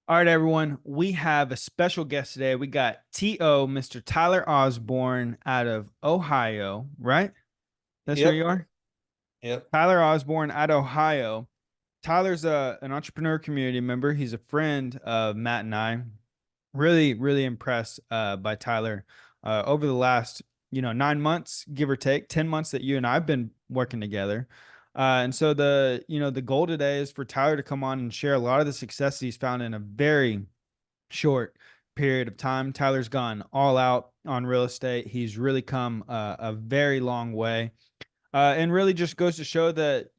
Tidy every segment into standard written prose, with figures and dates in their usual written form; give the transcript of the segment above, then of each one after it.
All right, everyone. We have a special guest today. We got TO, Mr. Tyler Osborne out of Ohio, right? That's where you Yep. are? Yep. Tyler Osborne out of Ohio. Tyler's an entrepreneur community member. He's a friend of Matt and I. Really, really impressed by Tyler over the last 9 months, give or take, 10 months that you and I've been working together. And so the goal today is for Tyler to come on and share a lot of the success he's found in a very short period of time. Tyler's gone all out on real estate. He's really come a very long way. And really just goes to show that,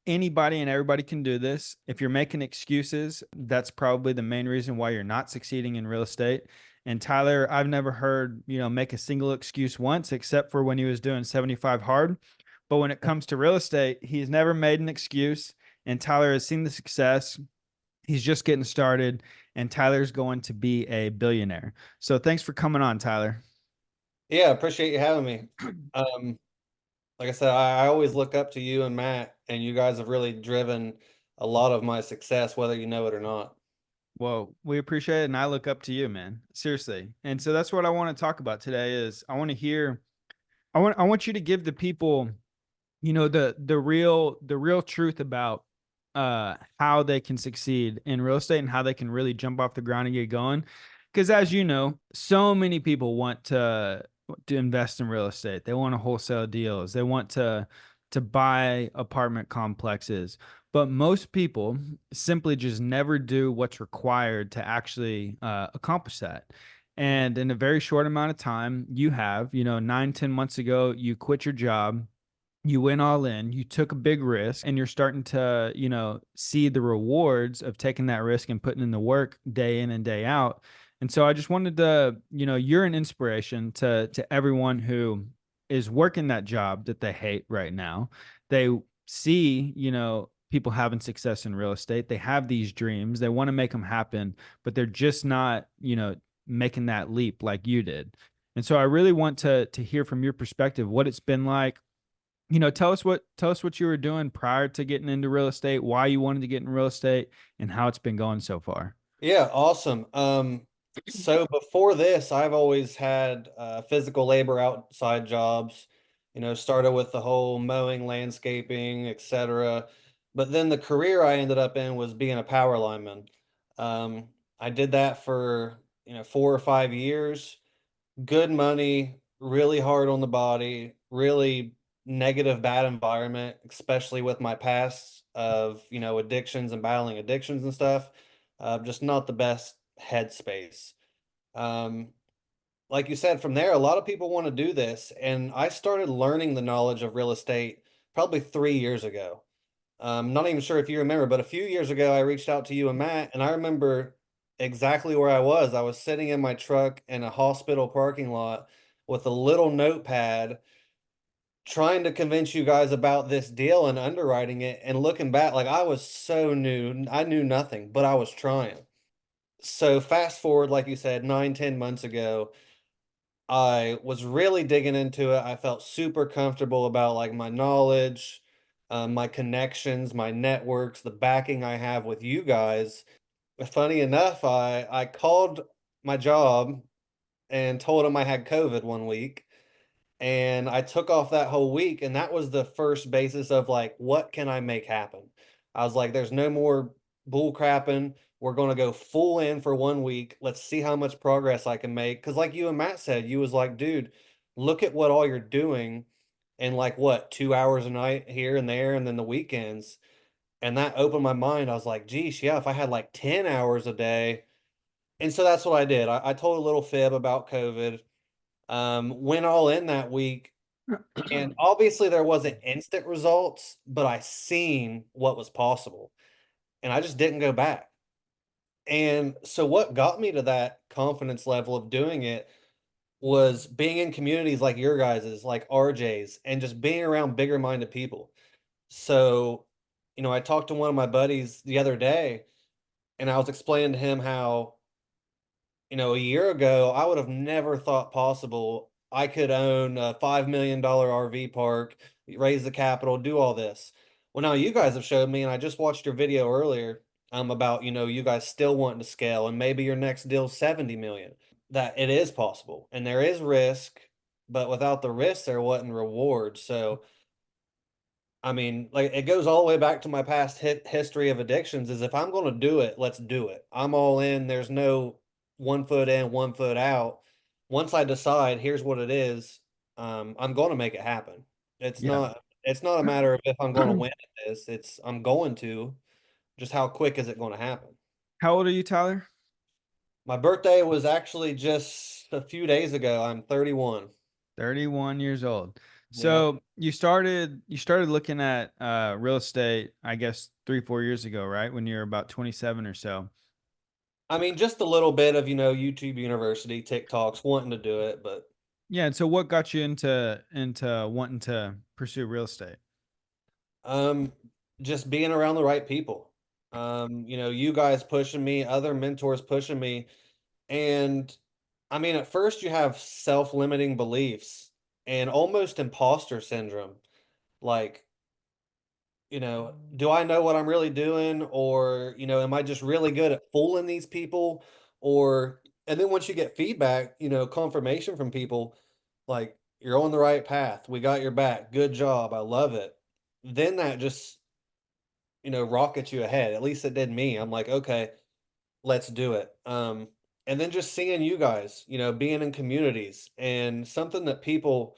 anybody and everybody can do this. If you're making excuses, that's probably the main reason why you're not succeeding in real estate. And Tyler, I've never heard, make a single excuse once, except for when he was doing 75 hard. But when it comes to real estate, he's never made an excuse. And Tyler has seen the success. He's just getting started, and Tyler's going to be a billionaire. So thanks for coming on, Tyler. Yeah, appreciate you having me. Um, like I said, I always look up to you and Matt, and you guys have really driven a lot of my success, whether you know it or not. Well, we appreciate it, and I look up to you, man. Seriously. And so that's what I want to talk about today is I want to hear I want you to give the people, the real truth about how they can succeed in real estate and how they can really jump off the ground and get going. Because as you know, so many people want to invest in real estate. They want to wholesale deals. They want to buy apartment complexes. But most people simply just never do what's required to actually accomplish that. And in a very short amount of time, you have, 9, 10 months ago, you quit your job, you went all in, you took a big risk, and you're starting to, see the rewards of taking that risk and putting in the work day in and day out. And so I just wanted to, you're an inspiration to everyone who is working that job that they hate right now. They see, people having success in real estate. They have these dreams. They want to make them happen, but they're just not, making that leap like you did. And so I really want to hear from your perspective what it's been like. Tell us what you were doing prior to getting into real estate, why you wanted to get in real estate, and how it's been going so far. Yeah, awesome. So before this, I've always had physical labor outside jobs, started with the whole mowing, landscaping, etc. But then the career I ended up in was being a power lineman. I did that for, 4 or 5 years. Good money, really hard on the body, really negative, bad environment, especially with my past of, addictions and battling addictions and stuff. Just not the best headspace. Um, like you said, from there, a lot of people want to do this. And I started learning the knowledge of real estate probably 3 years ago. Not even sure if you remember, but a few years ago, I reached out to you and Matt, and I remember exactly where I was. I was sitting in my truck in a hospital parking lot with a little notepad trying to convince you guys about this deal and underwriting it. And looking back, like I was so new, I knew nothing, but I was trying. So fast forward, like you said, 9, 10 months ago, I was really digging into it. I felt super comfortable about like my knowledge, my connections, my networks, the backing I have with you guys. Funny enough, I called my job and told them I had COVID one week, and I took off that whole week, and that was the first basis of like, what can I make happen? I was like, there's no more bull crapping. We're gonna go full in for one week. Let's see how much progress I can make. Cause like you and Matt said, you was like, dude, look at what all you're doing in like what, 2 hours a night here and there, and then the weekends. And that opened my mind. I was like, geez, yeah, if I had like 10 hours a day. And so that's what I did. I told a little fib about COVID, went all in that week, and obviously there wasn't instant results, but I seen what was possible and I just didn't go back. And so what got me to that confidence level of doing it was being in communities like your guys's, like RJ's, and just being around bigger minded people. So, I talked to one of my buddies the other day, and I was explaining to him how, a year ago, I would have never thought possible I could own a $5 million RV park, raise the capital, do all this. Well, now you guys have showed me, and I just watched your video earlier. about, you guys still wanting to scale and maybe your next deal's 70 million. That it is possible and there is risk, but without the risk, there wasn't reward. So, I mean, like it goes all the way back to my past history of addictions is if I'm going to do it, let's do it. I'm all in. There's no 1 foot in, 1 foot out. Once I decide here's what it is, I'm going to make it happen. It's Yeah. not it's not a matter of if I'm going to win at this. It's I'm going to. Just how quick is it going to happen? How old are you, Tyler? My birthday was actually just a few days ago. I'm 31. 31 years old. Yeah. So you started looking at real estate, I guess 3, 4 years ago, right? When you were about 27 or so. I mean, just a little bit of, YouTube University, TikToks, wanting to do it, but Yeah. And so what got you into wanting to pursue real estate? um just being around the right people. You guys pushing me, other mentors pushing me. And I mean, at first you have self-limiting beliefs and almost imposter syndrome. Like, do I know what I'm really doing? Or, am I just really good at fooling these people? Or, and then once you get feedback, confirmation from people, like, you're on the right path. We got your back. Good job. I love it. Then that just, rockets you ahead. At least it did me. I'm like, okay, let's do it. And then just seeing you guys, being in communities and something that people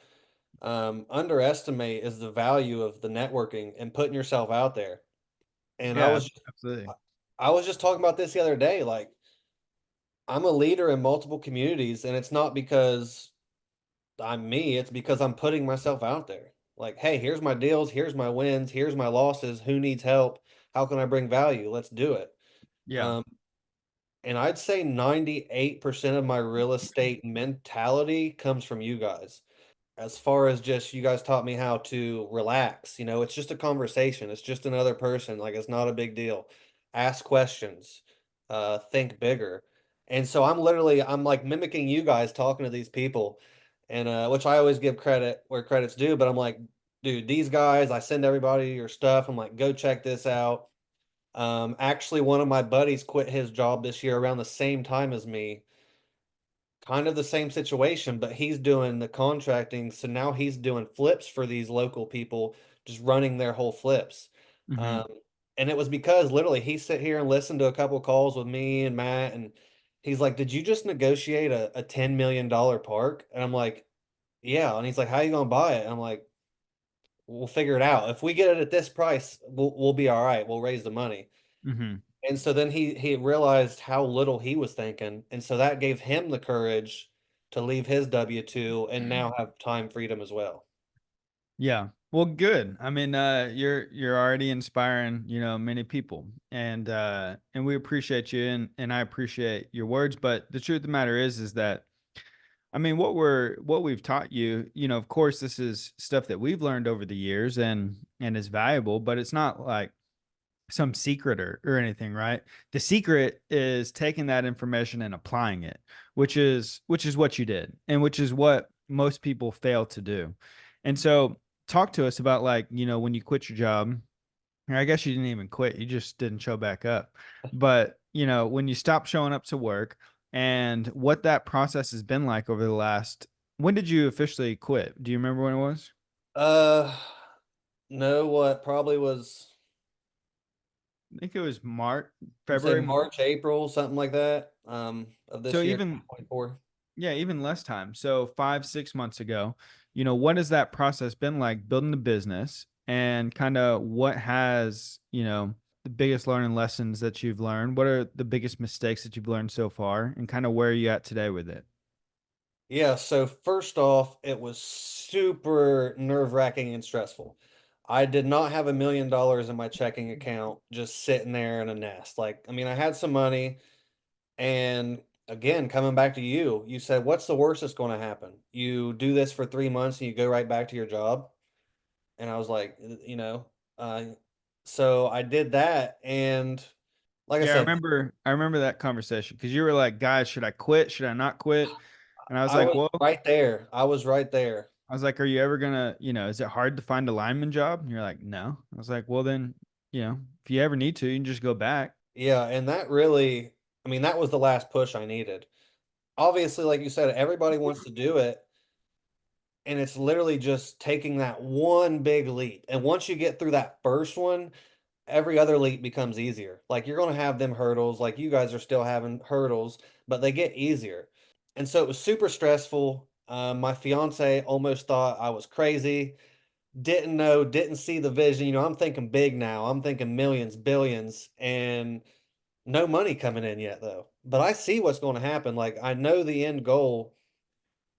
underestimate is the value of the networking and putting yourself out there. And Yeah, absolutely. I was just talking about this the other day. Like I'm a leader in multiple communities, and it's not because I'm me, it's because I'm putting myself out there. Like, hey, here's my deals, here's my wins, here's my losses, who needs help? How can I bring value? Let's do it. Yeah. Um, and I'd say 98% of my real estate mentality comes from you guys. As far as just you guys taught me how to relax, it's just a conversation. It's just another person. Like it's not a big deal. Ask questions, think bigger. And so I'm like mimicking you guys talking to these people, and which I always give credit where credit's due, but I'm like, dude, these guys, I send everybody your stuff. I'm like, go check this out. Actually, one of my buddies quit his job this year around the same time as me, kind of the same situation, but he's doing the contracting. So now he's doing flips for these local people, just running their whole flips. Hmm. Um, and it was because literally he sit here and listened to a couple calls with me and Matt, and he's like, "Did you just negotiate a $10 million park?" And I'm like, "Yeah." And he's like, "How you gonna buy it?" And I'm like, "We'll figure it out. If we get it at this price, we'll be all right. We'll raise the money." Hmm. And so then he realized how little he was thinking, and so that gave him the courage to leave his W-2 and now have time freedom as well. Yeah. Well, good. I mean, you're already inspiring, many people. And we appreciate you and I appreciate your words, but the truth of the matter is that I mean, what we've taught you, of course this is stuff that we've learned over the years and is valuable, but it's not like some secret or anything, right? The secret is taking that information and applying it, which is what you did, and which is what most people fail to do. And so, talk to us about like when you quit your job. Or I guess you didn't even quit; you just didn't show back up. But when you stopped showing up to work, and what that process has been like over the last. When did you officially quit? Do you remember when it was? Uh, no, what probably was, I think it was March, I'd say February. March, April, something like that, of So this year, even 2024. Yeah, even less time. So 5, 6 months ago, what has that process been like building the business and kind of what has, the biggest learning lessons that you've learned? What are the biggest mistakes that you've learned so far and kind of where are you at today with it? Yeah, so first off, it was super nerve-wracking and stressful. I did not have $1 million in my checking account just sitting there in a nest. Like, I mean, I had some money. And again, coming back to you, you said, what's the worst that's going to happen? You do this for 3 months and you go right back to your job. And I was like, uh, so I did that. And like I Yeah, said, I remember that conversation because you were like, guys, should I quit? Should I not quit? And I was I like, was well, right there. I was right there. I was like, are you ever gonna, is it hard to find a lineman job? And you're like, no. I was like, well then, if you ever need to, you can just go back. Yeah, and that really, I mean, that was the last push I needed. Obviously, like you said, everybody wants to do it, and it's literally just taking that one big leap. And once you get through that first one, every other leap becomes easier. Like you're going to have them hurdles, like you guys are still having hurdles, but they get easier. And so it was super stressful. My fiance almost thought I was crazy, didn't know, didn't see the vision. You know, I'm thinking big now. I'm thinking millions, billions, and no money coming in yet though. But I see what's going to happen. Like I know the end goal,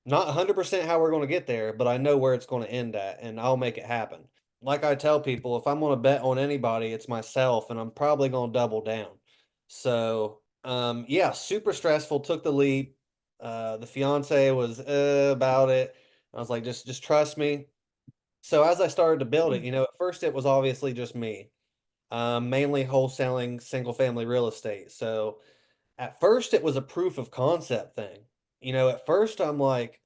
not 100% how we're going to get there, but I know where it's going to end at, and I'll make it happen. Like I tell people, if I'm going to bet on anybody, it's myself, and I'm probably going to double down. So, yeah, super stressful. Took the leap. The fiance was about it. I was like, just trust me. So as I started to build it, you know, at first it was obviously just me, mainly wholesaling single family real estate. So at first it was a proof of concept thing. You know, at first I'm like,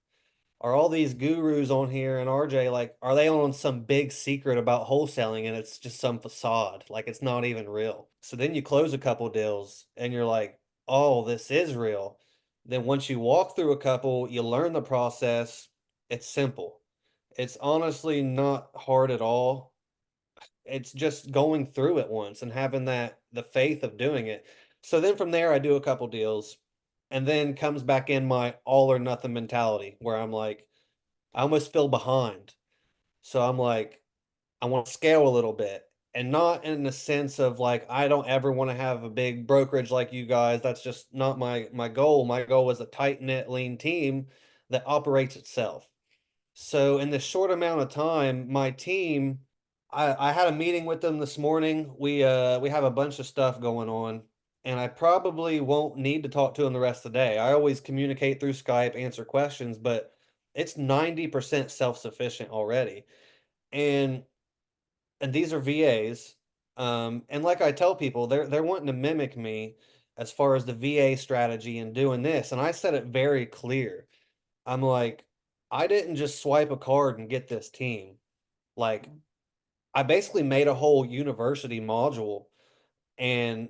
are all these gurus on here and RJ like are they on some big secret about wholesaling and it's just some facade like it's not even real. So then you close a couple deals and you're like, oh, this is real. Then once you walk through a couple, you learn the process. It's simple. It's honestly not hard at all. It's just going through it once and having that the faith of doing it. So then from there I do a couple deals and then comes back in my all or nothing mentality where I'm like I almost feel behind. So I'm like, I want to scale a little bit and not in the sense of like, I don't ever want to have a big brokerage like you guys. That's just not my goal. My goal is a tight knit, lean team that operates itself. So in this short amount of time, my team, I had a meeting with them this morning. We have a bunch of stuff going on, and I probably won't need to talk to them the rest of the day. I always communicate through Skype, answer questions, but it's 90% self-sufficient already. And and these are VAs. And like I tell people, they're wanting to mimic me as far as the VA strategy and doing this. And I said it very clear. I'm like, I didn't just swipe a card and get this team. Like, I basically made a whole university module and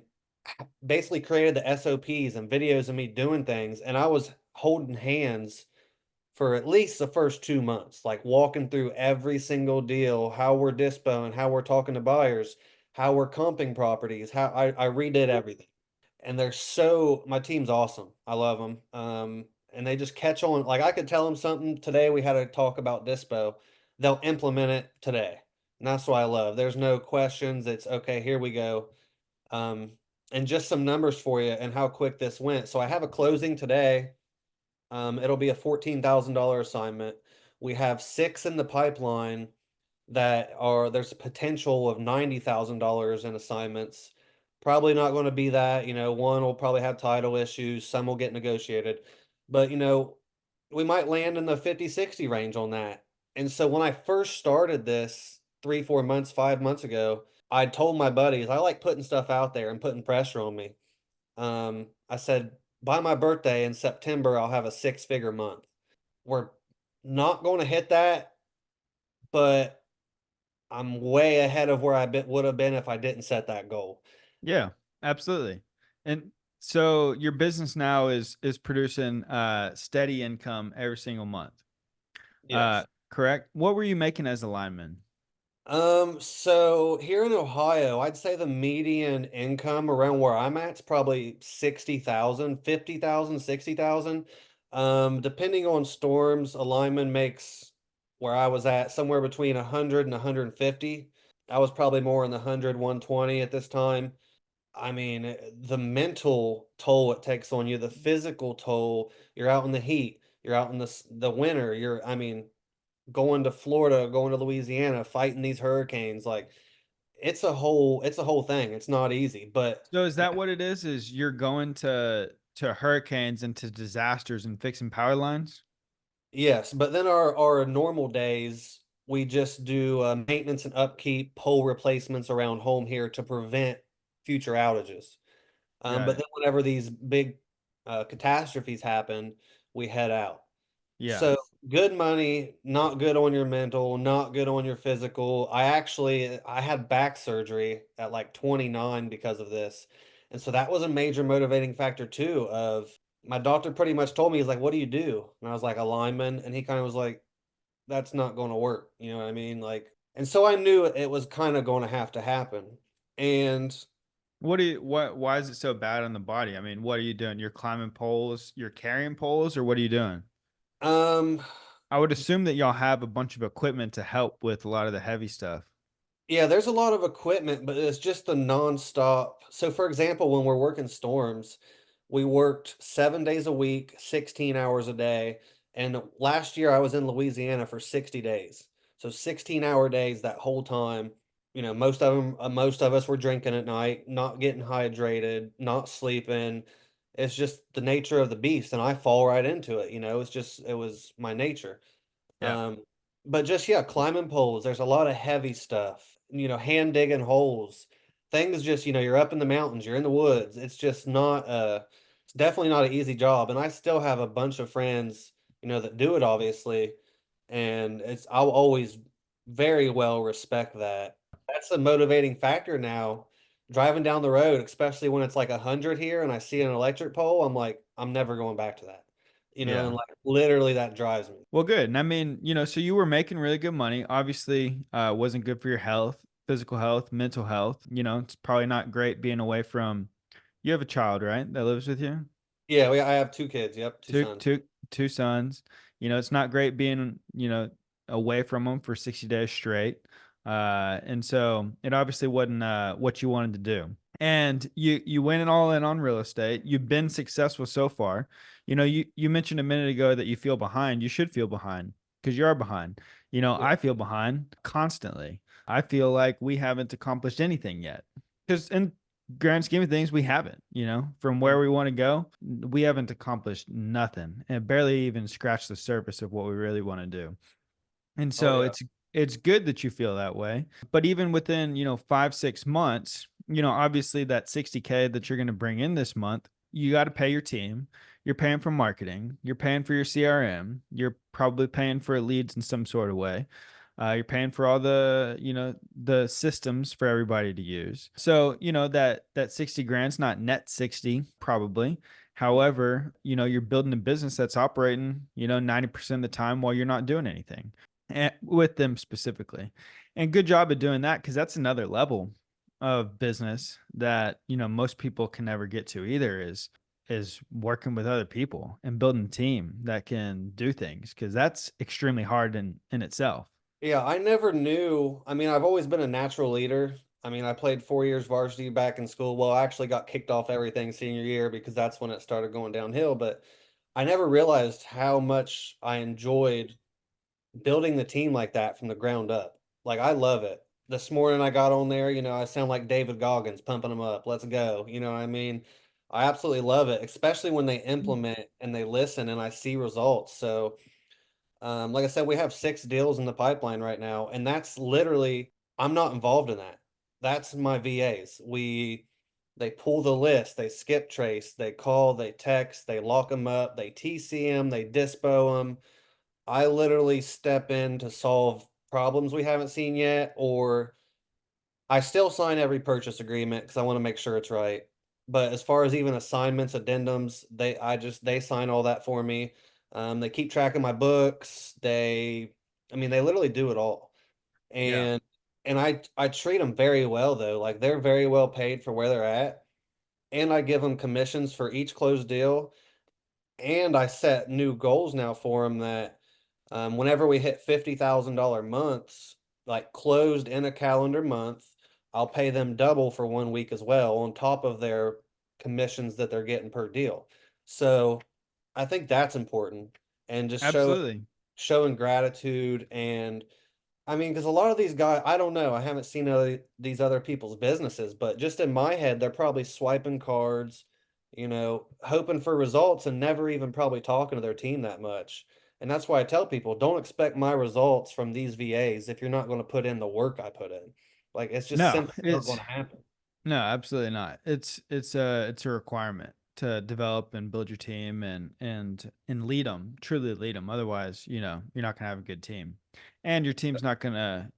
basically created the SOPs and videos of me doing things. And I was holding hands for at least the first 2 months, like walking through every single deal, how we're dispoing, how we're talking to buyers, how we're comping properties, how I redid everything. And they're so my team's awesome. I love them. And they just catch on. Like I could tell them something today. We had a talk about dispo. They'll implement it today, and that's what I love. There's no questions. It's okay. Here we go. Um, and just some numbers for you and how quick this went. So I have a closing today. It'll be a $14,000 assignment. We have six in the pipeline that are there's a potential of $90,000 in assignments. Probably not going to be that, you know, one will probably have title issues, some will get negotiated. But, you know, we might land in the 50, 60 range on that. And so when I first started this 3, 4 months, 5 months ago, I told my buddies, I like putting stuff out there and putting pressure on me. I said, by my birthday in September, I'll have a six-figure month. We're not going to hit that, but I'm way ahead of where would have been if I didn't set that goal. Yeah, absolutely. And so your business now is producing steady income every single month. Yes. Correct? What were you making as a lineman? So here in Ohio, I'd say the median income around where I'm at is probably 60,000, 50,000, 60,000. Depending on storms, a lineman makes where I was at somewhere between 100 and 150. I was probably more in the 100, 120 at this time. I mean, the mental toll it takes on you, the physical toll, you're out in the heat, you're out in the winter, I mean, going to Florida, going to Louisiana, fighting these hurricanes, like it's a whole thing. It's not easy, but So is that what it is? Is you're going to hurricanes and to disasters and fixing power lines? yes, but then our normal days we just do maintenance and upkeep, pole replacements around home here to prevent future outages. Got But it. then whenever these big catastrophes happen, we head out. Yeah. So good money, not good on your mental, not good on your physical. I had back surgery at like 29 because of this. And so that was a major motivating factor too of my doctor pretty much told me, he's like, "What do you do?" And I was like, "A lineman." And he kind of was like, "That's not going to work." You know what I mean? Like, and so I knew it was kind of going to happen. And Why is it so bad on the body? I mean, what are you doing? You're climbing poles, you're carrying poles, or what are you doing? um I would assume that y'all have a bunch of equipment to help with a lot of the heavy stuff. Yeah, there's a lot of equipment, but it's just the nonstop. So, for example, when we're working storms, we worked 7 days a week, 16 hours a day. And last year I was in Louisiana for 60 days. So 16-hour days that whole time. Most of us were drinking at night, not getting hydrated, not sleeping. It's just the nature of the beast, and I fall right into it. It was my nature. Yeah. Um, but just yeah, climbing poles, there's a lot of heavy stuff, hand digging holes. Things just, you're up in the mountains, you're in the woods. It's definitely not an easy job. And I still have a bunch of friends, that do it obviously. And I'll always very well respect that. That's a motivating factor now. Driving down the road, especially when it's like 100 here and I see an electric pole, I'm like, I'm never going back to that. And Yeah. like literally that drives me. Well, good. And I mean, so you were making really good money. Obviously, wasn't good for your health, physical health, mental health. It's probably not great being away from. You have a child, right? That lives with you. Yeah, I have 2 kids, yep, 2 Two, sons. two, two sons. It's not great being, away from them for 60 days straight. And so it obviously wasn't what you wanted to do. And you went all in on real estate. You've been successful so far. You mentioned a minute ago that you feel behind. You should feel behind because you are behind. Yeah, I feel behind constantly. I feel like we haven't accomplished anything yet. Because in grand scheme of things, we haven't, from mhm. where we want to go, we haven't accomplished nothing and barely even scratched the surface of what we really want to do. And Oh, so yeah. it's good that you feel that way. But even within, 5, 6 months, obviously that 60K that you're going to bring in this month, you got to pay your team. You're paying for marketing. You're paying for your CRM. You're probably paying for leads in some sort of way. You're paying for all the systems for everybody to use. So, that 60 grand's not net 60, probably. However, you're building a business that's operating, 90% of the time while you're not doing anything with them specifically. And good job of doing that because that's another level of business that, most people can never get to either is working with other people and building a team that can do things because that's extremely hard in itself. Yeah, I never knew. I mean, I've always been a natural leader. I mean, I played 4 years varsity back in school. Well, I actually got kicked off everything senior year because that's when it started going downhill, but I never realized how much I enjoyed building the team like that from the ground up. Like, I love it. This morning I got on there, I sound like David Goggins pumping them up. Let's go. You know what I mean? I absolutely love it, especially when they implement and they listen and I see results. So, like I said, we have 6 deals in the pipeline right now, and that's literally, I'm not involved in that. That's my VAs. They pull the list, they skip trace, they call, they text, they lock them up, they TC them, they dispo them. I literally step in to solve problems we haven't seen yet, or I still sign every purchase agreement because I want to make sure it's right. But as far as even assignments, addendums, they sign all that for me. They keep track of my books. I mean, they literally do it all. Yeah. And I treat them very well though. Like they're very well paid for where they're at, and I give them commissions for each closed deal. And I set new goals now for them that whenever we hit $50,000 months, like closed in a calendar month, I'll pay them double for 1 week as well on top of their commissions that they're getting per deal. So I think that's important, and just Absolutely. showing gratitude. And I mean, because a lot of these guys, I don't know, I haven't seen these other people's businesses, but just in my head, they're probably swiping cards, hoping for results and never even probably talking to their team that much. And that's why I tell people, don't expect my results from these VAs if you're not going to put in the work I put in. Like it's just No, simply not going it's to happen. no, absolutely not. It's a requirement to develop and build your team and lead them, truly lead them. Otherwise, you're not gonna have a good team, and your team's not gonna,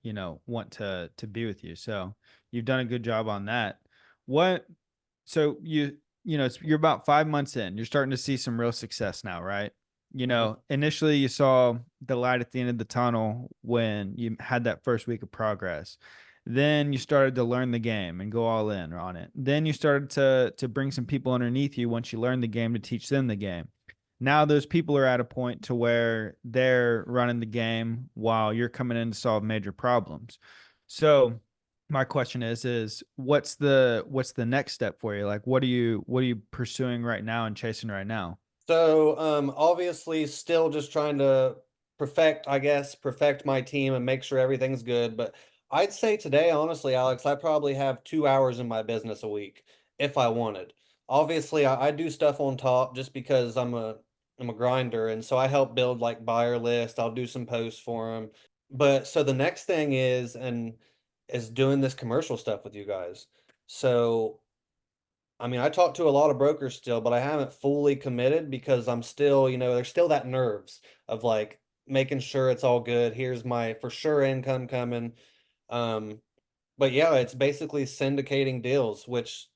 want to be with you. So you've done a good job on that. What so you're about 5 months in. You're starting to see some real success now, right? Mhm. Initially you saw the light at the end of the tunnel when you had that first week of progress. Then you started to learn the game and go all in on it. Then you started to bring some people underneath you once you learned the game to teach them the game. Now those people are at a point to where they're running the game while you're coming in to solve major problems. So my question is what's the next step for you? Like what are you pursuing right now and chasing right now? So, obviously, still just trying to perfect, I guess, perfect my team and make sure everything's good. But I'd say today, honestly, Alex, I probably have 2 hours in my business a week if I wanted. Obviously, I do stuff on top just because I'm a grinder, and so I help build like buyer list. I'll do some posts for them. But so the next thing is doing this commercial stuff with you guys. So I mean, I talk to a lot of brokers still, but I haven't fully committed because I'm still, there's still that nerves of like making sure it's all good. Here's my for sure income coming. Um, but yeah, it's basically syndicating deals, which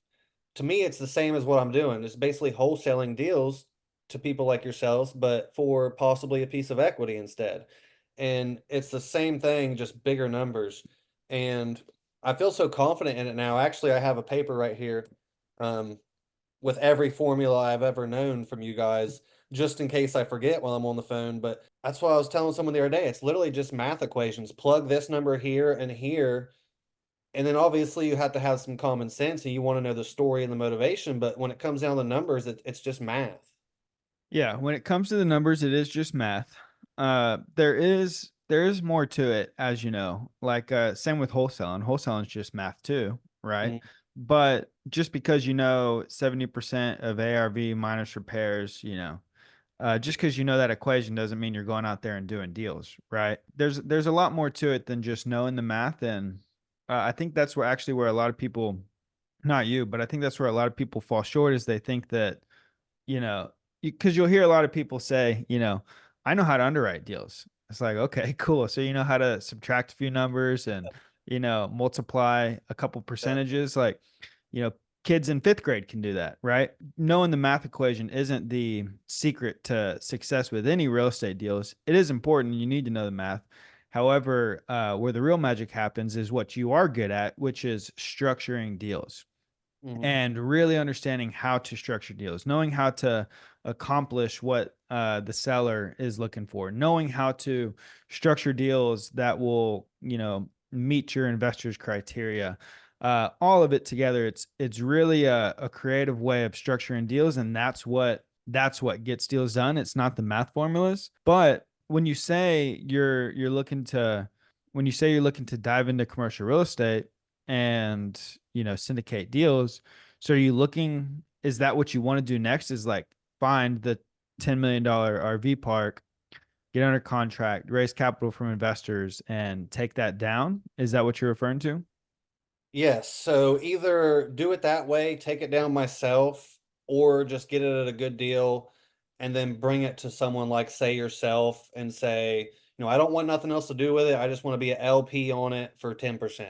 to me it's the same as what I'm doing. It's basically wholesaling deals to people like yourselves, but for possibly a piece of equity instead. And it's the same thing, just bigger numbers. And I feel so confident in it now. Actually, I have a paper right here. Um, with every formula I've ever known from you guys, just in case I forget while I'm on the phone. But that's what I was telling someone the other day. It's literally just math equations. Plug this number here and here. And then obviously you have to have some common sense and you want to know the story and the motivation. But when it comes down to numbers, it's just math. Yeah, when it comes to the numbers, it is just math. There is more to it, as you know. Like same with wholesaling. Wholesaling is just math too, right? Mhm. But just because 70% of ARV minus repairs, just because you know that equation doesn't mean you're going out there and doing deals, right? There's a lot more to it than just knowing the math, and I think that's where a lot of people, not you, but I think that's where a lot of people fall short is they think that you know, because you'll hear a lot of people say, I know how to underwrite deals. It's like, okay, cool. So you know how to subtract a few numbers and, multiply a couple Yeah. percentages. Like, you know, kids in fifth grade can do that, right? Knowing the math equation isn't the secret to success with any real estate deals. It is important. You need to know the math. However, where the real magic happens is what you are good at, which is structuring deals Mhm. and really understanding how to structure deals, knowing how to accomplish what the seller is looking for, knowing how to structure deals that will, meet your investors' criteria. All of it together, it's really a creative way of structuring deals, and that's what gets deals done. It's not the math formulas, but when you say you're looking to dive into commercial real estate and syndicate deals, so are you looking is that what you want to do next is like find the $10 million RV park, get under contract, raise capital from investors and take that down? Is that what you're referring to? Yes. So either do it that way, take it down myself, or just get it at a good deal and then bring it to someone like, say, yourself and say, I don't want nothing else to do with it. I just want to be an LP on it for 10%.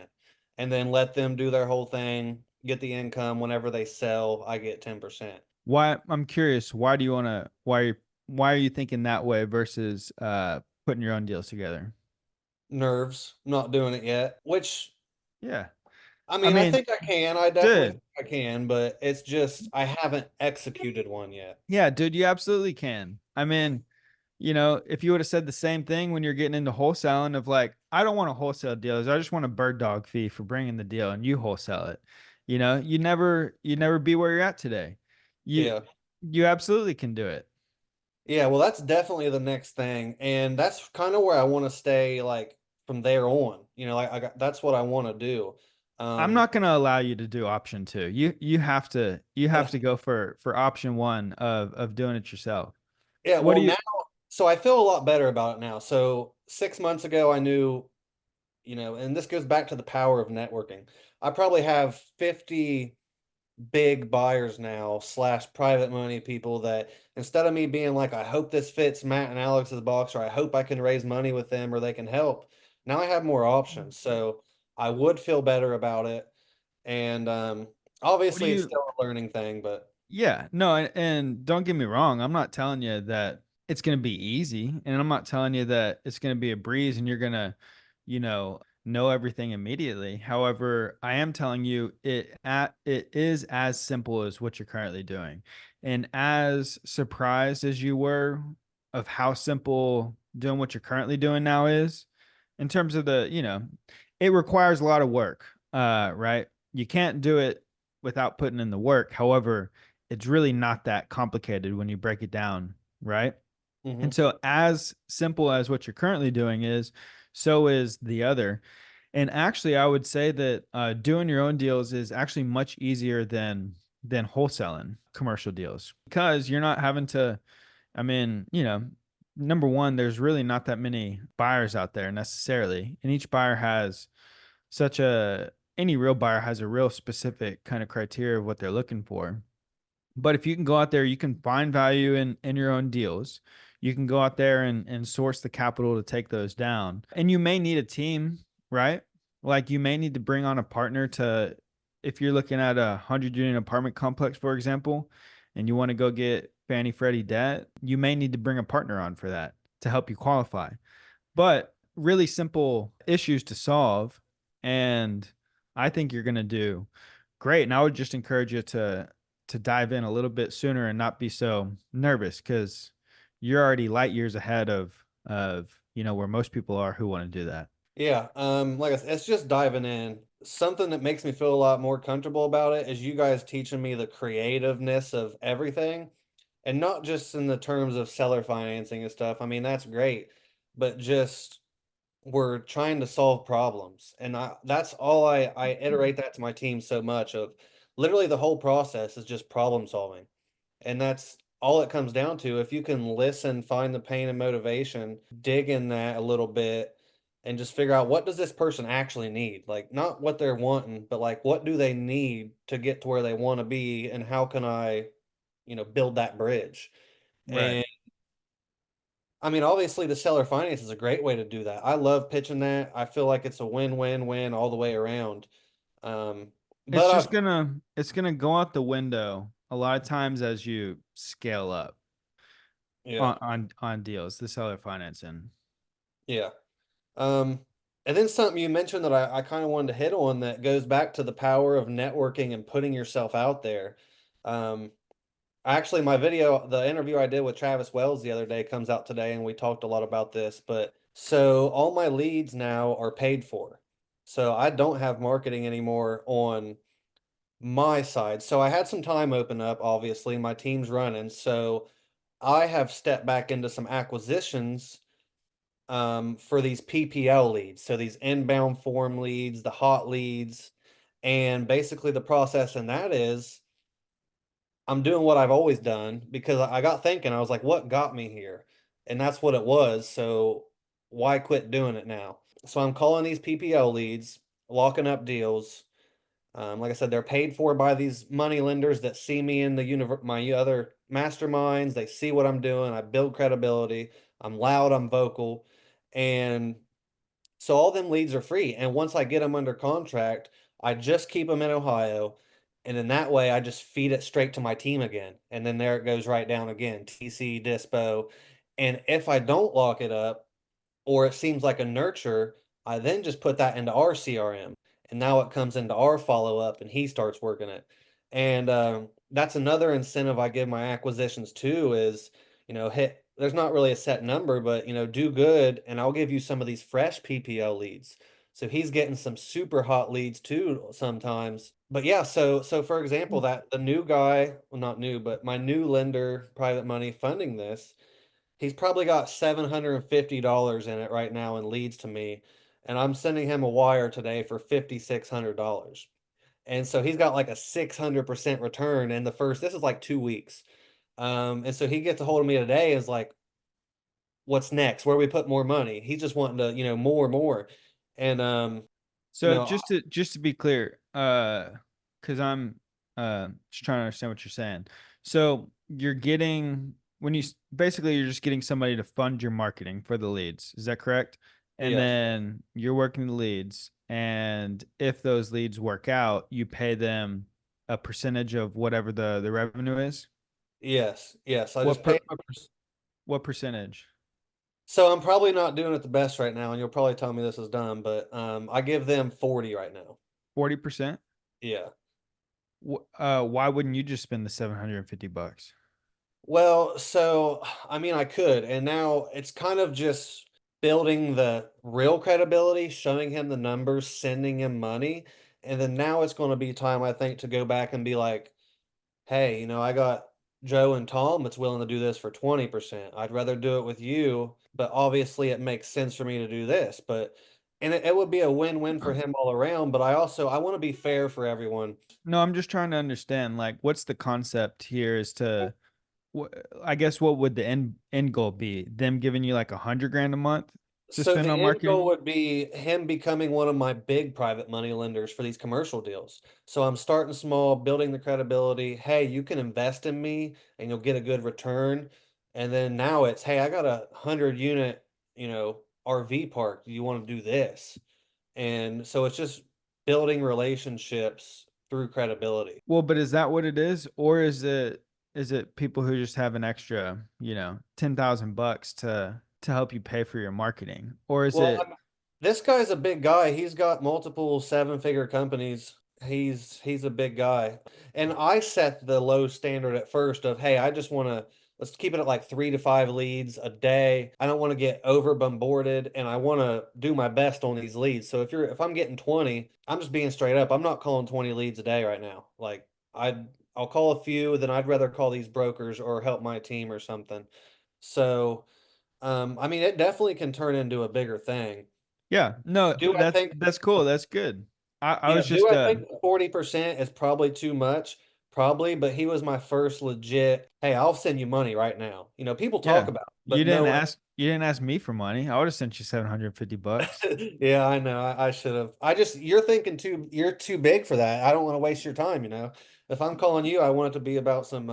And then let them do their whole thing, get the income whenever they sell, I get 10%. Why I'm curious, why are you thinking that way versus putting your own deals together? Nerves, not doing it yet, which Yeah. I I mean, I mean, think I can. I definitely dude, think I can, but it's just I haven't executed one yet. yeah, dude, you absolutely can. I mean, if you would have said the same thing when you're getting into wholesaling of like, I don't want to wholesale deals. I just want a bird dog fee for bringing the deal and you wholesale it. You never be where you're at today. You Yeah. you absolutely can do it. Yeah, well, that's definitely the next thing, and that's kind of where I want to stay, like from there on. Like that's what I want to do. I'm Um, not going to allow you to do option two. You have to go for option one of doing it yourself. yeah, What well do you now, so I feel a lot better about it now. So 6 months ago, I knew, and this goes back to the power of networking. I probably have 50 big buyers now slash private money people that instead of me being like, I hope this fits Matt and Alex's box, or I hope I can raise money with them or they can help. Now I have more options. So I would feel better about it. And What do Obviously, it's you still a learning thing, but Yeah, no, and don't get me wrong. I'm not telling you that it's going to be easy, and I'm not telling you that it's going to be a breeze and you're going to, know everything immediately. However, I am telling you it is as simple as what you're currently doing. And as surprised as you were of how simple doing what you're currently doing now is, in terms of it requires a lot of work, right? You can't do it without putting in the work. However, it's really not that complicated when you break it down, right? hmm And so, as simple as what you're currently doing is, so is the other. And actually, I would say that doing your own deals is actually much easier than wholesaling commercial deals because you're not having to. I mean, number one, there's really not that many buyers out there necessarily, and each buyer has such a any real buyer has a real specific kind of criteria of what they're looking for. But if you can go out there, you can find value in your own deals. You can go out there and source the capital to take those down. And you may need a team, right? Like you may need to bring on a partner to, if you're looking at a 100 unit apartment complex, for example, and you want to go get Fannie Freddie debt, you may need to bring a partner on for that to help you qualify, but really simple issues to solve. And I think you're going to do great. And I would just encourage you to dive in a little bit sooner and not be so nervous because you're already light years ahead of where most people are who want to do that. yeah, like I said, it's just diving in. Something that makes me feel a lot more comfortable about it is you guys teaching me the creativeness of everything, and not just in the terms of seller financing and stuff. I mean, that's great, but just we're trying to solve problems, and that's all I iterate that to my team so much of. Literally, the whole process is just problem solving. And that's all it comes down to. If you can listen, find the pain and motivation, dig in that a little bit, and just figure out what does this person actually need? Like not what they're wanting, but like what do they need to get to where they want to be and how can I, build that bridge? Right. And I mean, obviously the seller finance is a great way to do that. I love pitching that. I feel like it's a win-win-win all the way around. Um, It's but just I've gonna go out the window a lot of times as you scale up yeah, on deals, the seller financing. yeah. Um, and then something you mentioned that I kind of wanted to hit on that goes back to the power of networking and putting yourself out there. Um, actually, my video, the interview I did with Travis Wells the other day comes out today, and we talked a lot about this. But so all my leads now are paid for. So I don't have marketing anymore on my side. So I had some time open up, obviously, my team's running. So I have stepped back into some acquisitions for these PPL leads. So these inbound form leads, the hot leads, and basically the process in that is I'm doing what I've always done because I got thinking, I was like, what got me here? And that's what it was. So why quit doing it now? So I'm calling these PPL leads, locking up deals. Like I said, they're paid for by these money lenders that see me in my other masterminds. They see what I'm doing. I build credibility. I'm loud. I'm vocal, and so all them leads are free. And once I get them under contract, I just keep them in Ohio. And in that way, I just feed it straight to my team again. And then there it goes right down again, TC, Dispo. And if I don't lock it up, or it seems like a nurture, I then just put that into our CRM. And now it comes into our follow up and he starts working it. And that's another incentive I give my acquisitions too is, hit, there's not really a set number, but, do good and I'll give you some of these fresh PPL leads. So he's getting some super hot leads too sometimes. But yeah, so for example, that the new guy, well not new, but my new lender, private money funding this, he's probably got $750 in it right now and leads to me. And I'm sending him a wire today for $5,600. And so he's got like a 600% return in this is like 2 weeks. And so he gets a hold of me today and is like, what's next? Where we put more money? He's just wanting to, more and more. And, you So know, just to be clear, because I'm just trying to understand what you're saying. So you're getting when basically you're just getting somebody to fund your marketing for the leads. Is that correct? And yes, then you're working the leads, and if those leads work out, you pay them. a percentage of whatever the revenue is? Yes, yes. I What just pay per him what percentage? so I'm probably not doing it the best right now, and you'll probably tell me this is dumb, but I give them 40 right now. 40%? Yeah. Why wouldn't you just spend the $750? Well, so I mean, I could, and now it's kind of just building the real credibility, showing him the numbers, sending him money, and then now it's going to be time, I think, to go back and be like, hey, I got Joe and Tom that's willing to do this for 20%. I'd rather do it with you, but obviously it makes sense for me to do this. But and it would be a win-win for him all around. But I want to be fair for everyone. No, I'm just trying to understand, like, what's the concept here is to, I guess, what would the end goal be? Them giving you like 100 grand a month to So spend the on end goal marketing? would be him becoming one of my big private money lenders for these commercial deals. So I'm starting small, building the credibility. Hey, you can invest in me and you'll get a good return. And then now it's, hey, I got a 100 unit, RV park. Do you want to do this? And so it's just building relationships through credibility. Well, but is that what it is, or is it people who just have an extra, 10,000 bucks to help you pay for your marketing, or is Well, it? this guy's a big guy. He's got multiple seven-figure companies. He's a big guy. And I set the low standard at first of, hey, I just want to let's keep it at like 3 to 5 leads a day. I don't want to get over bombarded and I want to do my best on these leads. So if I'm getting 20, I'm just being straight up. I'm not calling 20 leads a day right now. Like I'll call a few, then I'd rather call these brokers or help my team or something. So I mean, it definitely can turn into a bigger thing. Yeah, no, Do I think, that's cool. That's good. I yeah, was do just I think 40% is probably too much? Probably, but he was my first legit, hey, I'll send you money right now. People talk yeah. about it, but You didn't ask me for money. I would have sent you $750. yeah, I know. I should have. You're too big for that. I don't want to waste your time. If I'm calling you, I want it to be about some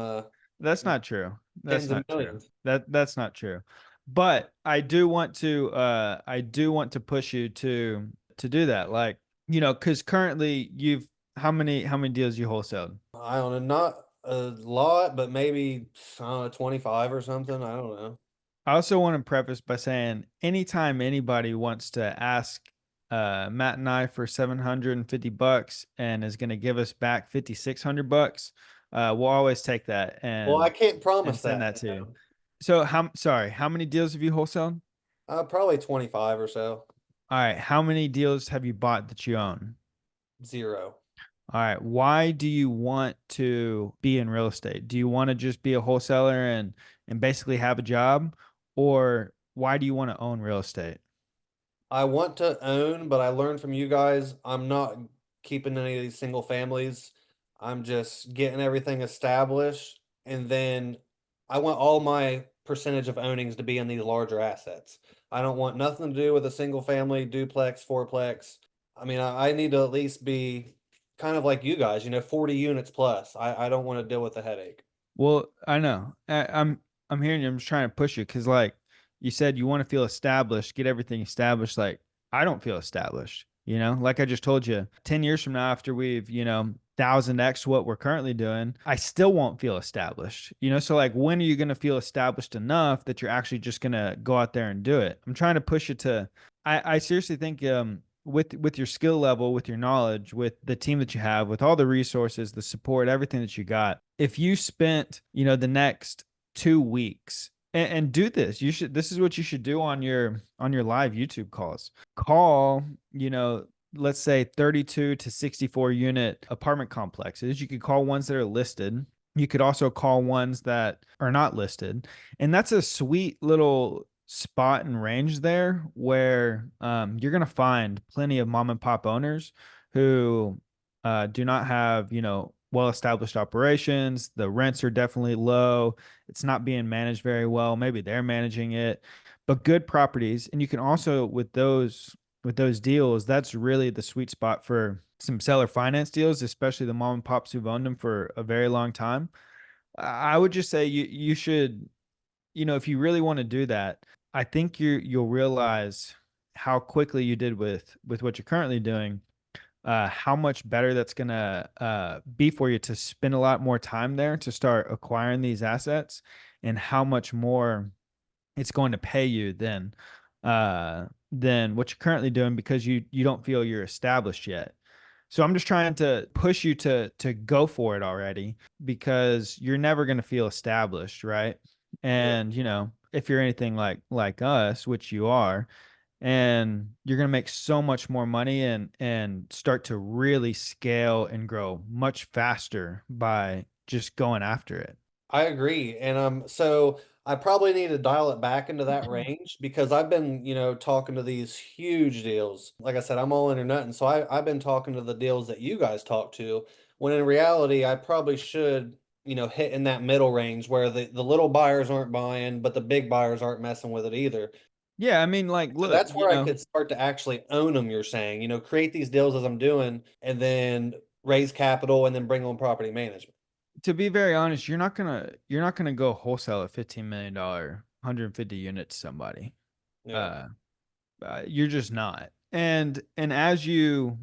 That's not true. That's tens of not true. millions. That's not true. But I do want to push you to do that. Like, because currently you've how many deals you wholesaled? I don't know, not a lot, but maybe I don't know, 25 or something. I don't know. I also want to preface by saying anytime anybody wants to ask Matt and I for $750 and is going to give us back $5,600, we'll always take that Well, I can't and promise send that. that to you. So how many deals have you wholesaled? Probably 25 or so. All right, how many deals have you bought that you own? Zero. All right, why do you want to be in real estate? Do you want to just be a wholesaler and basically have a job, or why do you want to own real estate? I want to own, but I learned from you guys, I'm not keeping any of these single families. I'm just getting everything established. And then I want all my percentage of ownings to be in these larger assets. I don't want nothing to do with a single family, duplex, fourplex. I mean, I need to at least be kind of like you guys, 40 units plus. I don't want to deal with the headache. Well, I know. I'm hearing you. I'm just trying to push you because, like you said, you want to feel established, get everything established. Like I don't feel established. Like I just told you, 10 years from now, after we've 1000x what we're currently doing, I still won't feel established. So like, when are you gonna feel established enough that you're actually just gonna go out there and do it? I'm trying to push you to. I seriously think with your skill level, with your knowledge, with the team that you have, with all the resources, the support, everything that you got, if you spent, the next 2 weeks and do this, this is what you should do on your live YouTube calls. Call, let's say 32 to 64 unit apartment complexes. You could call ones that are listed. You could also call ones that are not listed. And that's a sweet little spot and range there where you're going to find plenty of mom and pop owners who do not have, well established operations. The rents are definitely low. It's not being managed very well. Maybe they're managing it, but good properties. And you can also, with those deals, that's really the sweet spot for some seller finance deals, especially the mom and pops who've owned them for a very long time. I would just say you should, if you really want to do that, I think you'll realize how quickly you did with what you're currently doing. how much better that's going to be for you to spend a lot more time there to start acquiring these assets, and how much more it's going to pay you than what you're currently doing, because you don't feel you're established yet. So I'm just trying to push you to go for it already, because you're never going to feel established, right? Yeah. And if you're anything like us, which you are, and you're going to make so much more money and start to really scale and grow much faster by just going after it. I agree. And so I probably need to dial it back into that range because I've been, talking to these huge deals. Like I said, I'm all in or nothing. So I've been talking to the deals that you guys talk to, when in reality, I probably should, hit in that middle range where the little buyers aren't buying, but the big buyers aren't messing with it either. Yeah, I mean, like, So look, that's where I could start to actually own them, you're saying, create these deals as I'm doing and then raise capital and then bring on property management. to be very honest, you're not gonna go wholesale a $15 million 150 unit to somebody. Yeah. Uh, you're just not. And as you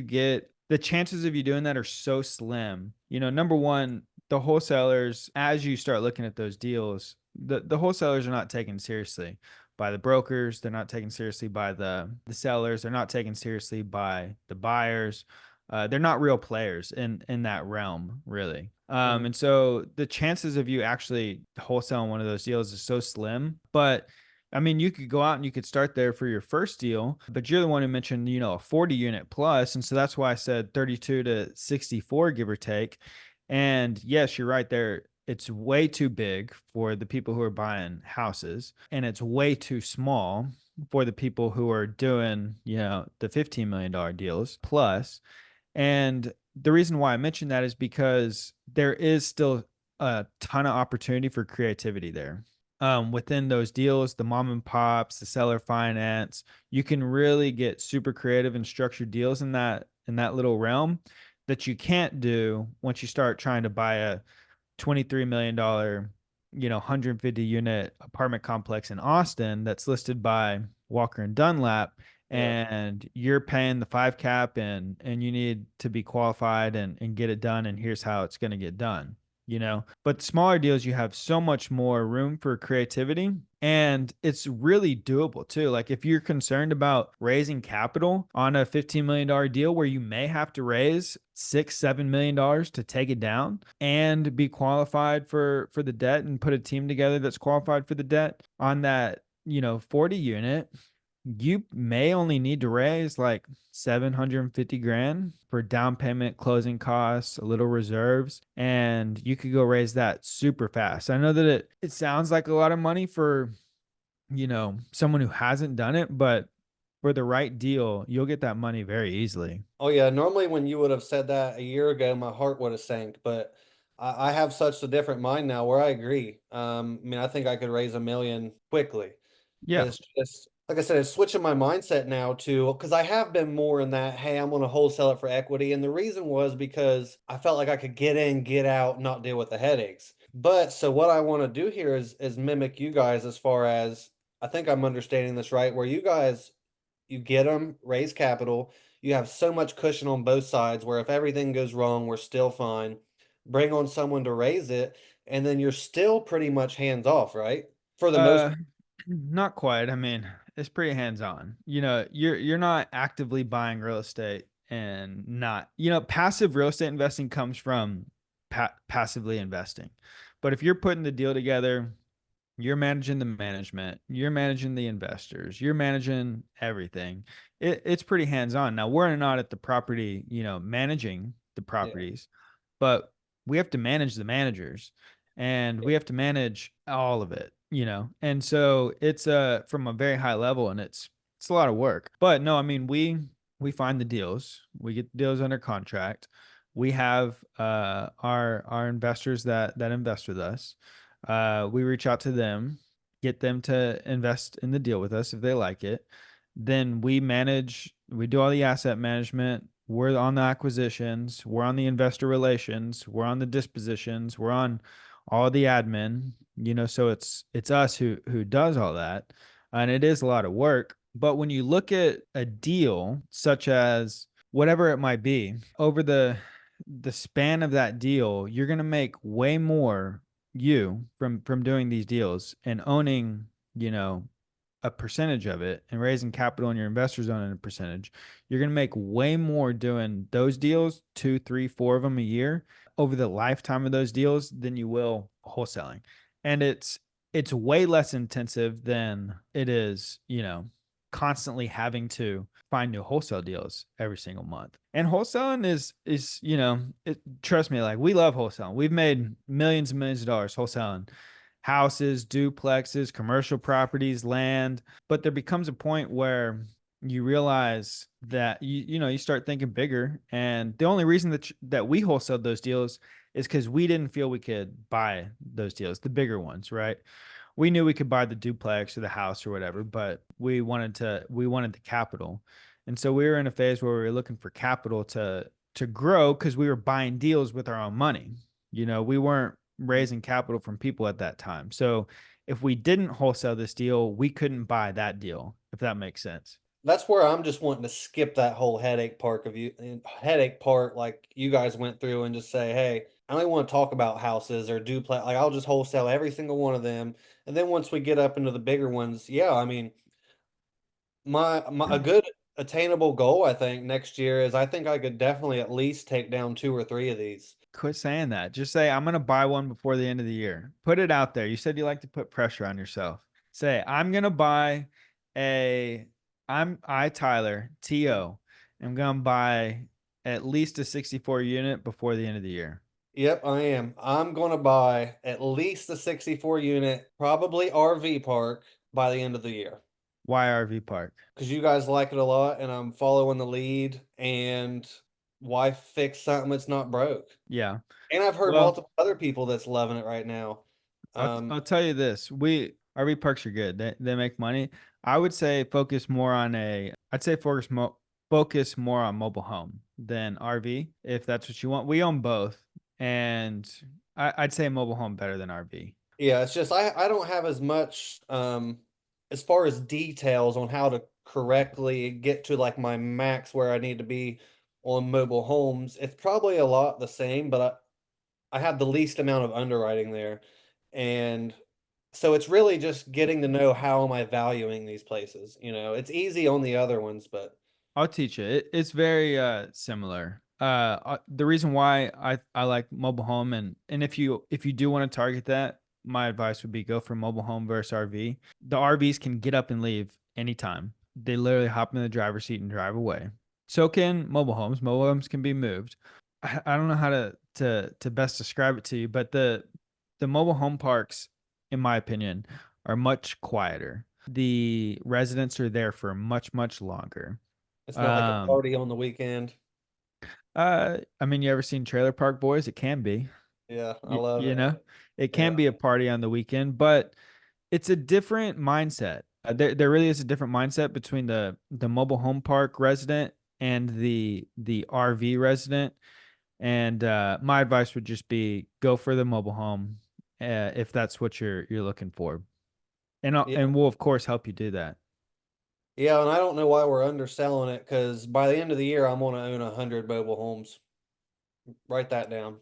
get, the chances of you doing that are so slim. Number one, the wholesalers, as you start looking at those deals, the wholesalers are not taken seriously by the brokers. They're not taken seriously by the sellers. They're not taken seriously by the buyers. They're not real players in that realm, really. Mhm. And so the chances of you actually wholesaling one of those deals is so slim. But I mean, you could go out and you could start there for your first deal, but you're the one who mentioned, a 40 unit plus. And so that's why I said 32 to 64, give or take. And yes, you're right there. It's way too big for the people who are buying houses, and it's way too small for the people who are doing, the $15 million deals plus. And the reason why I mentioned that is because there is still a ton of opportunity for creativity there. Within those deals, the mom and pops, the seller finance, you can really get super creative and structured deals in that little realm that you can't do once you start trying to buy a $23 million 150 unit apartment complex in Austin that's listed by Walker and Dunlap, Yeah. and you're paying the 5 cap, and you need to be qualified and get it done, and here's how it's going to get done. But smaller deals, you have so much more room for creativity, and it's really doable too. Like, if you're concerned about raising capital on a $15 million deal where you may have to raise $6-7 million to take it down and be qualified for the debt, and put a team together that's qualified for the debt on that 40 unit, you may only need to raise like 750 grand for down payment, closing costs, a little reserves, and you could go raise that super fast. I know that it sounds like a lot of money for, someone who hasn't done it, but for the right deal, you'll get that money very easily. Oh yeah, normally when you would have said that a year ago, my heart would have sank, but I have such a different mind now where I agree. I mean, I think I could raise 1 million quickly. Yeah. It's just like I said, it's switching my mindset now to because I have been more in that, hey, I'm gonna wholesale it for equity. And the reason was because I felt like I could get in, get out, not deal with the headaches. But so what I want to do here is mimic you guys as far as I think I'm understanding this right, where you guys you get them, raise capital. You have so much cushion on both sides where if everything goes wrong, we're still fine. Bring on someone to raise it, and then you're still pretty much hands off, right? For the most Uh, Not quite. I mean, it's pretty hands-on. You're not actively buying real estate, and not, passive real estate investing comes from passively investing. But if you're putting the deal together, you're managing the management, you're managing the investors, you're managing everything. It's pretty hands-on. Now, we're not at the property, managing the yeah, properties, but we have to manage the managers, and yeah, we have to manage all of it. And so it's from a very high level, and it's a lot of work. But no, I mean, we find the deals, we get the deals under contract. We have our investors that invest with us. We reach out to them, get them to invest in the deal with us if they like it. Then we do all the asset management. We're on the acquisitions, we're on the investor relations, we're on the dispositions, we're on all the admin, so it's us who does all that. And it is a lot of work. But when you look at a deal such as whatever it might be, over the span of that deal, you're going to make way more you from doing these deals and owning, you know, a percentage of it and raising capital and your investors owning a percentage. You're going to make way more doing those deals, two, three, four of them a year over the lifetime of those deals than you will wholesaling. And it's way less intensive than it is, constantly having to find new wholesale deals every single month. And wholesaling is trust me, like we love wholesaling. We've made millions and millions of dollars wholesaling houses, duplexes, commercial properties, land. But there becomes a point where you realize that you start thinking bigger, and the only reason that we wholesaled those deals is because we didn't feel we could buy those deals, the bigger ones, right? We knew we could buy the duplex or the house or whatever, but we wanted the capital. And so we were in a phase where we were looking for capital to grow because we were buying deals with our own money. We weren't raising capital from people at that time. So if we didn't wholesale this deal, we couldn't buy that deal, if that makes sense. That's where I'm just wanting to skip that whole headache part like you guys went through and just say, hey, I only want to talk about houses or duplex. Like I'll just wholesale every single one of them. And then once we get up into the bigger ones, yeah, I mean, my a good attainable goal, I think, next year is I think I could definitely at least take down two or three of these. Quit saying that. Just say, I'm going to buy one before the end of the year. Put it out there. You said you like to put pressure on yourself. Say, I'm going to buy a, Tyler, TO. I'm going to buy at least a 64 unit before the end of the year. Yep, I am. I'm going to buy at least a 64 unit, probably RV park by the end of the year. YRV Park. Because you guys like it a lot and I'm following the lead and why fix something that's not broke? Yeah. And I've heard Well, multiple other people that's loving it right now. Um, I'll tell you this. We RV parks are good. They make money. I would say I'd say focus more on mobile home than RV if that's what you want. We own both, and I'd say mobile home better than RV. yeah, it's just I don't have as much as far as details on how to correctly get to like my max where I need to be on mobile homes. It's probably a lot the same, but I have the least amount of underwriting there. And so it's really just getting to know how am I valuing these places. It's easy on the other ones, but I'll teach you. It's very similar. The reason why I like mobile home, and if you do want to target that, my advice would be go for mobile home versus RV. The RVs can get up and leave anytime. They literally hop in the driver's seat and drive away. So can mobile homes. Mobile homes can be moved. I don't know how to best describe it to you, but the mobile home parks, in my opinion, are much quieter. The residents are there for much longer. it's not like a Um, party on the weekend. I mean, you ever seen Trailer Park Boys? It can be, Yeah, I you, love you it. know, it Yeah. can be a party on the weekend, but it's a different mindset. There really is a different mindset between the mobile home park resident and the RV resident. And my advice would just be go for the mobile home if that's what you're looking for, Yeah. and we'll of course help you do that. Yeah, and I don't know why we're underselling it because by the end of the year, I'm going to own 100 mobile homes. Write that down.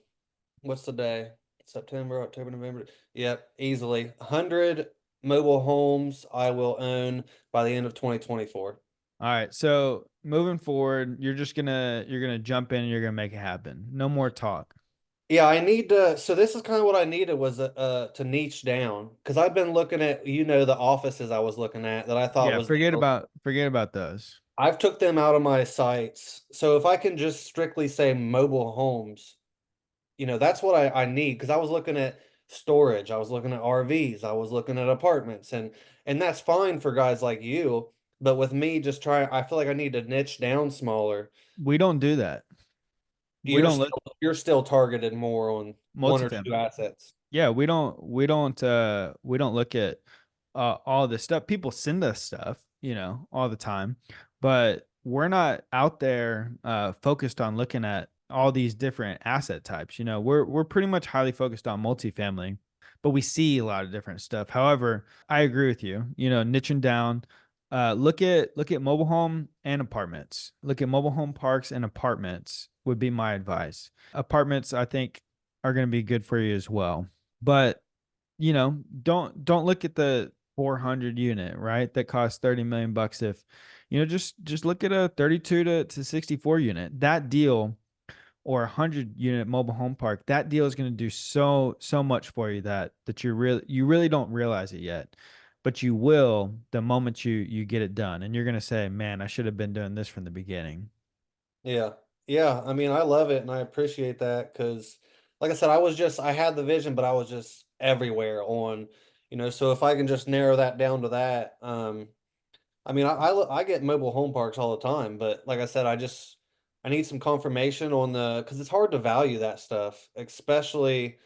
What's the day? September, October, November. Yep, easily. 100 mobile homes I will own by the end of 2024. All right. So moving forward, you're gonna jump in and you're gonna make it happen. No more talk. Yeah, I need to. So this is kind of what I needed was to niche down because I've been looking at the offices I was looking at that I thought Yeah, was forget about those. I've took them out of my sites. So if I can just strictly say mobile homes, that's what I need because I was looking at storage, I was looking at RVs, I was looking at apartments, and that's fine for guys like you. But with me, just trying, I feel like I need to niche down smaller. We don't do that. We You're don't look still targeted more on one or two multifamily. assets. Yeah, we don't look at all this stuff. People send us stuff, all the time, but we're not out there focused on looking at all these different asset types. We're pretty much highly focused on multifamily, but we see a lot of different stuff. However, I agree with you. Niching down, Look at mobile home and apartments. Look at mobile home parks and apartments would be my advice. Apartments, I think, are going to be good for you as well. But don't look at the 400 unit, right? That costs 30 million bucks. If just look at a 32 to 64 unit. That deal, or a 100 unit mobile home park, that deal is going to do so much for you that you really don't realize it yet, but you will the moment you get it done, and you're going to say, man, I should have been doing this from the beginning. Yeah. Yeah. I mean, I love it and I appreciate that because, like I said, I had the vision, but I was just everywhere on, so if I can just narrow that down to that, I mean, I get mobile home parks all the time, but like I said, I need some confirmation on because it's hard to value that stuff, especially,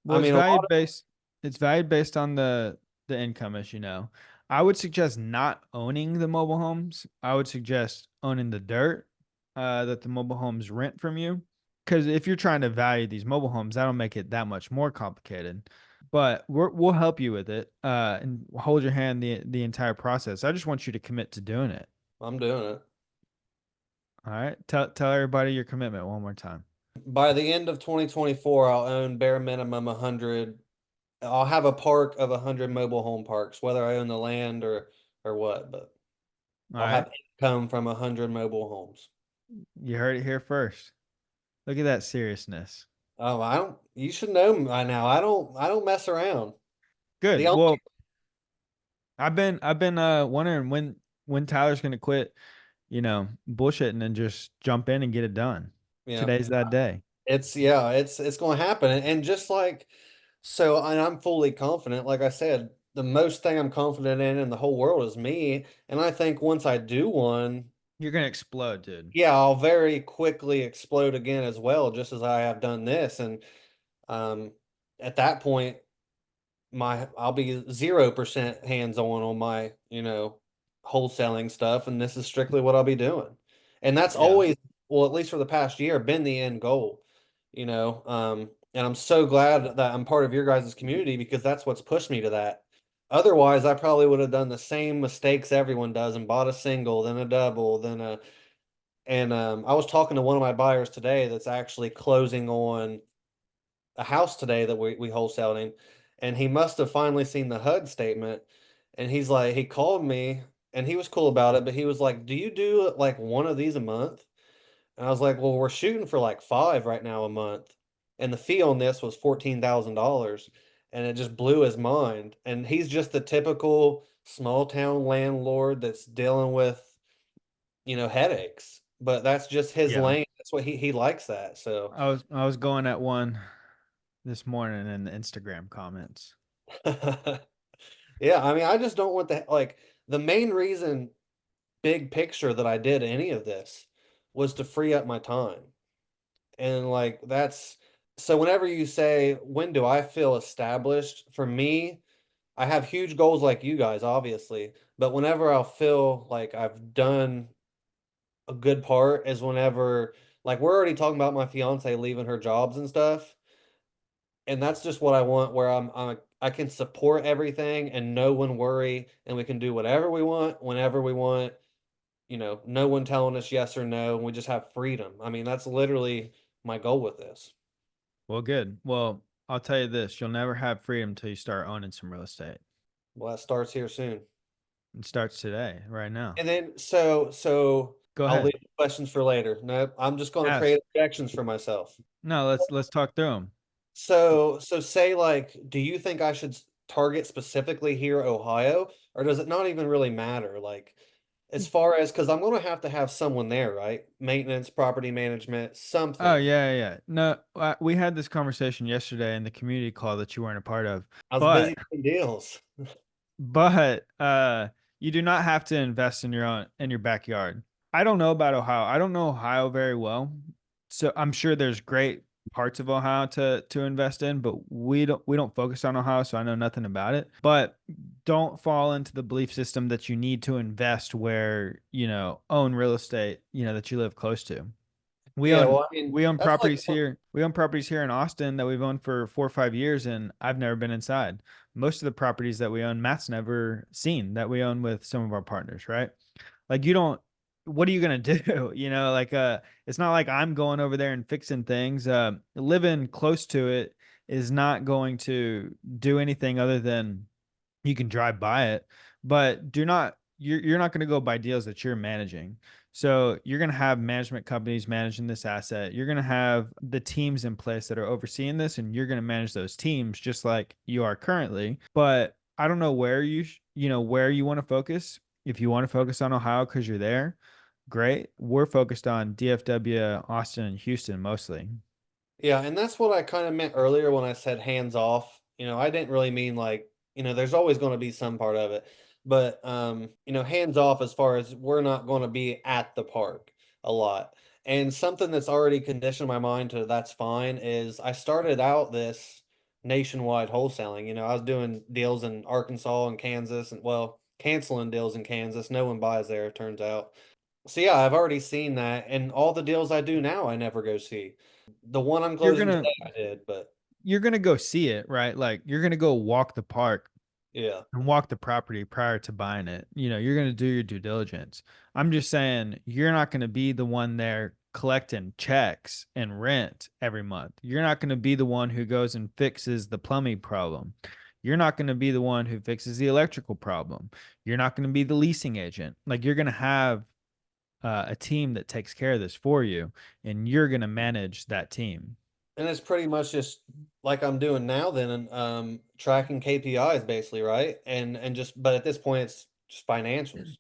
I Well, it's mean, a lot valued based. It's valued based on the income, as you know. I would suggest not owning the mobile homes. I would suggest owning the dirt that the mobile homes rent from you. Because if you're trying to value these mobile homes, that'll make it that much more complicated. But we'll help you with it and hold your hand the entire process. I just want you to commit to doing it. I'm doing it. All right. Tell everybody your commitment one more time. By the end of 2024, I'll own bare minimum 100. I'll have a park of 100 mobile home parks, whether I own the land or what, but All I'll right. have income from 100 mobile homes. You heard it here first. Look at that seriousness. Oh, I don't. You should know me by now. I don't mess around. The Good. only Well, I've been wondering when Tyler's gonna quit, bullshitting and just jump in and get it done. yeah, Today's that day. it's going to happen, and just like so, and I'm fully confident. Like I said, the most thing I'm confident in the whole world is me, and I think once I do one, You're gonna explode, dude. yeah, I'll very quickly explode again as well, just as I have done this, and um, at that point, I'll be 0% hands on my, wholesaling stuff, and this is strictly what I'll be doing. And that's Yeah. always, well, at least for the past year, been the end goal, and I'm so glad that I'm part of your guys' community because that's what's pushed me to that. Otherwise, I probably would have done the same mistakes everyone does and bought a single, then a double, then a and I was talking to one of my buyers today that's actually closing on a house today that we wholesaled him, and he must have finally seen the HUD statement. And he's like, he called me and he was cool about it, but he was like, "Do you do like one of these a month?" And I was like, "Well, we're shooting for like five right now a month." And the fee on this was $14,000. And it just blew his mind. And he's just the typical small town landlord that's dealing with, headaches. But that's just his Yeah. lane. That's what he likes that. So I was going at one this morning in the Instagram comments. yeah, I mean, I just don't want the main reason, big picture, that I did any of this was to free up my time. And like that's so whenever you say, when do I feel established? For me, I have huge goals like you guys, obviously, but whenever I'll feel like I've done a good part is whenever, like, we're already talking about my fiance leaving her jobs and stuff. And that's just what I want, where I can support everything and no one worry, and we can do whatever we want whenever we want. No one telling us yes or no, and we just have freedom. I mean, that's literally my goal with this. Well, good. Well, I'll tell you this: you'll never have freedom until you start owning some real estate. Well, that starts here soon. It starts today, right now. And then so Go I'll ahead. leave the questions for later. Nope, I'm just going to Ask. create objections for myself. No, let's talk through them. So say, like, do you think I should target specifically here, Ohio, or does it not even really matter? Like, as far as, because I'm going to have someone there, right? Maintenance, property management, Oh something. yeah, yeah. No, we had this conversation yesterday in the community call that you weren't a part of. I was But busy doing deals. but you do not have to invest in your backyard. I don't know about Ohio. I don't know Ohio very well. So I'm sure there's great parts of Ohio to invest in, but we don't focus on Ohio, so I know nothing about it. But don't fall into the belief system that you need to invest where, own real estate, that you live close to. We Yeah, own well, I mean, we own that's like properties here. We own properties here in Austin that we've owned for 4 or 5 years, and I've never been inside. Most of the properties that we own, Matt's never seen that we own with some of our partners, right? Like you don't, what are you gonna do? Like it's not like I'm going over there and fixing things. Living close to it is not going to do anything other than you can drive by it, but you're not going to go by deals that you're managing. So you're going to have management companies managing this asset. You're going to have the teams in place that are overseeing this, and you're going to manage those teams just like you are currently. But I don't know where where you want to focus. If you want to focus on Ohio because you're there, great. We're focused on DFW, Austin, and Houston mostly. Yeah, and that's what I kind of meant earlier when I said hands off. I didn't really mean like, there's always going to be some part of it, but hands off as far as we're not going to be at the park a lot. And something that's already conditioned my mind to that's fine is I started out this nationwide wholesaling. I was doing deals in Arkansas and Kansas and well, canceling deals in Kansas. No one buys there, it turns out. So yeah, I've already seen that, and all the deals I do now, I never go see. The one I'm You're closing gonna today, I did, but you're gonna go see it, right? Like you're gonna go walk the park yeah. and walk the property prior to buying it. You're going to do your due diligence. I'm just saying you're not going to be the one there collecting checks and rent every month. You're not going to be the one who goes and fixes the plumbing problem. You're not going to be the one who fixes the electrical problem. You're not going to be the leasing agent. Like you're going to have a team that takes care of this for you, and you're going to manage that team. And it's pretty much just like I'm doing now then, and tracking KPIs basically, right? And just but at this point it's just financials.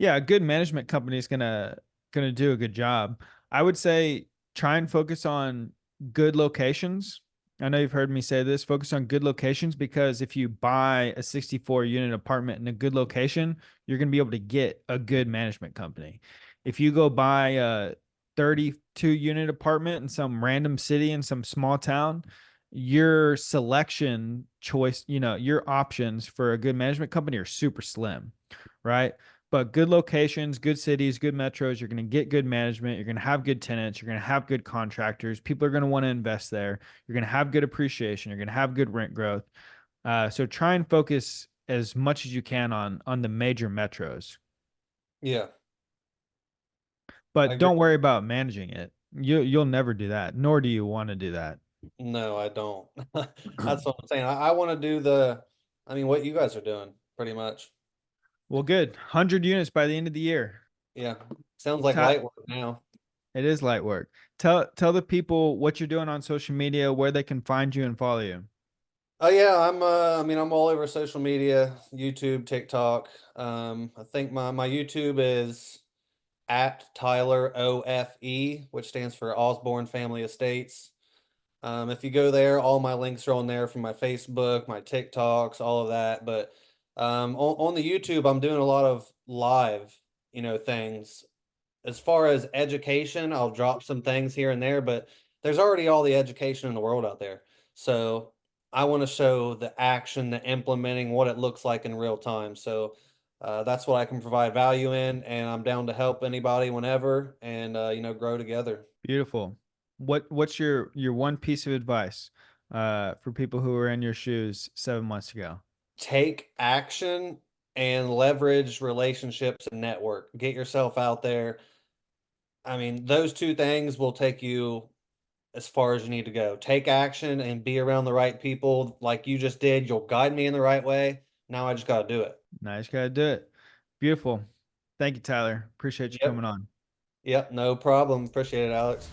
Yeah, a good management company is gonna do a good job. I would say try and focus on good locations. I know you've heard me say this, focus on good locations because if you buy a 64 unit apartment in a good location, you're going to be able to get a good management company. If you go buy a 32 unit apartment in some random city in some small town, your selection choice, your options for a good management company are super slim, right? But good locations, good cities, good metros, you're going to get good management. You're going to have good tenants. You're going to have good contractors. People are going to want to invest there. You're going to have good appreciation. You're going to have good rent growth. So try and focus as much as you can on the major metros, Yeah, I but agree. don't worry about managing it. You'll never do that, nor do you want to do that. No, I don't. That's what I'm saying. I want to do I mean, what you guys are doing, pretty much. Well, good. 100 units by the end of the year. Yeah, sounds like Ta- light work now. It is light work. Tell the people what you're doing on social media, where they can find you and follow you. Oh yeah, I mean I'm all over social media, YouTube, TikTok. I think my YouTube is at Tyler OFE, which stands for Osborne Family Estates. If you go there, all my links are on there from my Facebook, my TikToks, all of that. But on the YouTube, I'm doing a lot of live, things. As far as education, I'll drop some things here and there, but there's already all the education in the world out there. So I want to show the action, the implementing, what it looks like in real time. So that's what I can provide value in, and I'm down to help anybody whenever, and grow together. Beautiful. What's your one piece of advice for people who were in your shoes 7 months ago? Take action and leverage relationships and network. Get yourself out there. I mean, those two things will take you as far as you need to go. Take action and be around the right people like you just did. You'll guide me in the right way. Now I just got to do it. Nice, gotta do it. Beautiful. Thank you, Tyler. Appreciate you coming Yep. on. Yep. No problem. Appreciate it, Alex.